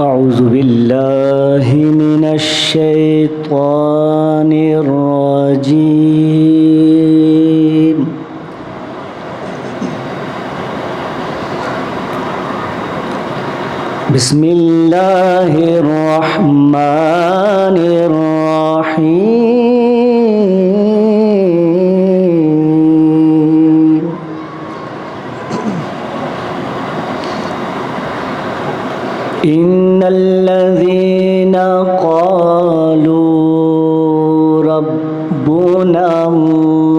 أعوذ بالله من الشيطان الرجيم بسم الله الرحمن الرحيم إن الذين قالوا ربنا الله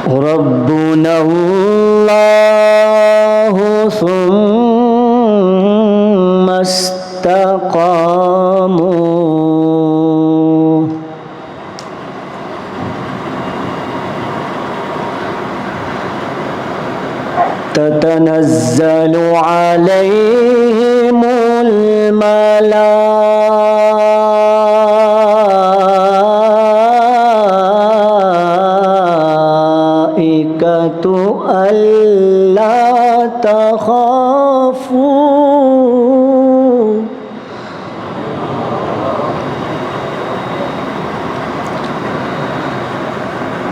ربنا الله ثم استقاموا تتنزل عليهم الملائكة ألا تخافوا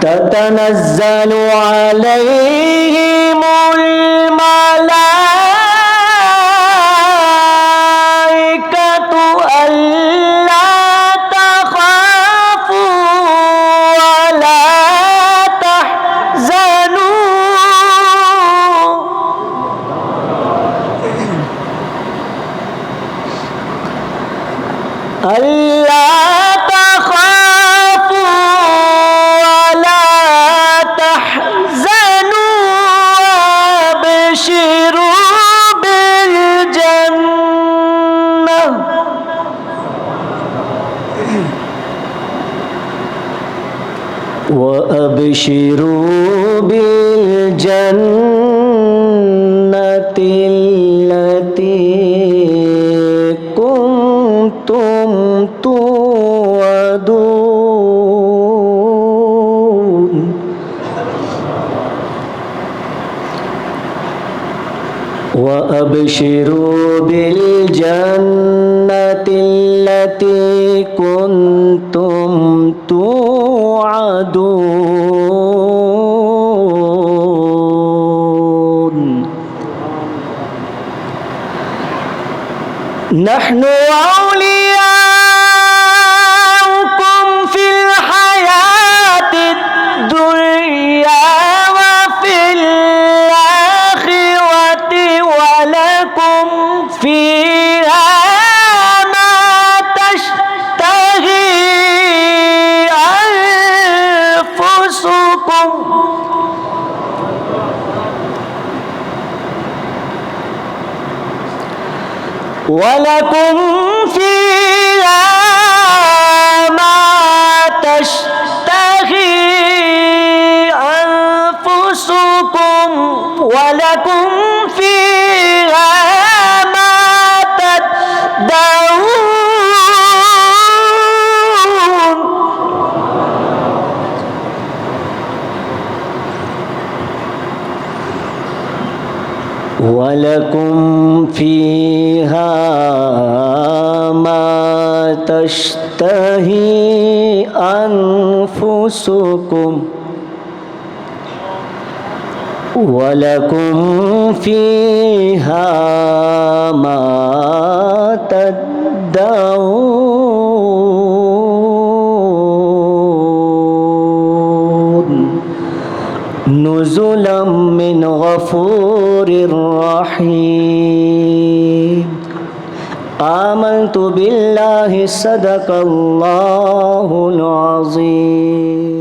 تتنزل عليهم الملائكة ألا تخافوا ولا تحزنوا ألا وأبشروا بالجنة التي كنتم توعدون وأبشروا بالجنة التي كنتم توعدون نحن أولياؤكم في الحياة الدنيا وفي الآخرة ولكم فيها ما تشتهي أنفسكم ولكم فيها ما تشتهي أنفسكم ولكم فيها ما تدعون ولكم فيها ما تشتهي أنفسكم ولكم فيها ما تدعون نزلا من غفور رحيم آمنت بالله صدق الله العظيم